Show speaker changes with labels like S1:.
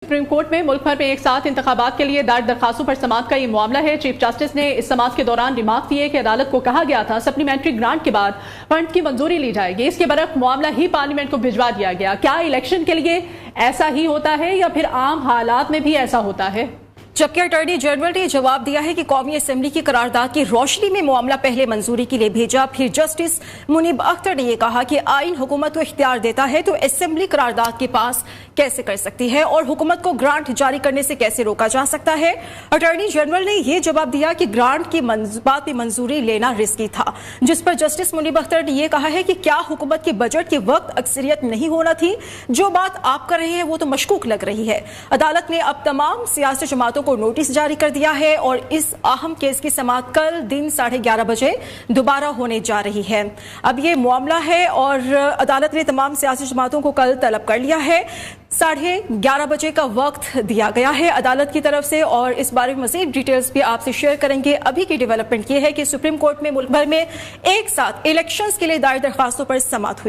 S1: Supreme court میں ملک بھر میں ایک ساتھ انتخابات کے لیے دائر درخواستوں پر سماعت کا یہ معاملہ ہے۔ چیف جسٹس نے اس سماعت کے دوران ریمارک دیے کہ عدالت کو کہا گیا تھا سپلیمنٹری گرانٹ کے بعد فنڈ کی منظوری لی جائے گی، اس کے برعکس معاملہ ہی پارلیمنٹ کو بھجوا دیا گیا۔ کیا الیکشن کے لیے ایسا ہی ہوتا ہے یا پھر عام حالات میں بھی ایسا ہوتا ہے؟
S2: جبکہ اٹارنی جنرل نے جواب دیا ہے کہ قومی اسمبلی کی قرارداد کی روشنی میں معاملہ پہلے منظوری کے لیے بھیجا۔ پھر جسٹس منیب اختر نے یہ کہا کہ آئین حکومت کو اختیار دیتا ہے تو اسمبلی قرارداد کے پاس کیسے کر سکتی ہے اور حکومت کو گرانٹ جاری کرنے سے کیسے روکا جا سکتا ہے۔ اٹارنی جنرل نے یہ جواب دیا کہ گرانٹ کی بات میں منظوری لینا رسکی تھا، جس پر جسٹس منیب اختر نے یہ کہا ہے کہ کیا حکومت کے بجٹ کے وقت اکثریت نہیں ہونا تھی؟ جو بات آپ کر رہے ہیں وہ تو مشکوک لگ رہی ہے۔ عدالت نے اب تمام سیاسی جماعتوں کو نوٹس جاری کر دیا ہے اور اس اہم کیس کی سماعت کل دن 11:30 بجے دوبارہ ہونے جا رہی ہے۔ اب یہ معاملہ ہے اور عدالت نے تمام سیاسی جماعتوں کو کل طلب کر لیا ہے۔ 11:30 بجے کا وقت دیا گیا ہے عدالت کی طرف سے، اور اس بارے میں مزید ڈیٹیلز بھی آپ سے شیئر کریں گے۔ ابھی کی ڈیولپمنٹ یہ ہے کہ سپریم کورٹ میں ملک بھر میں ایک ساتھ الیکشنز کے لیے دائر درخواستوں پر سماعت ہوئی۔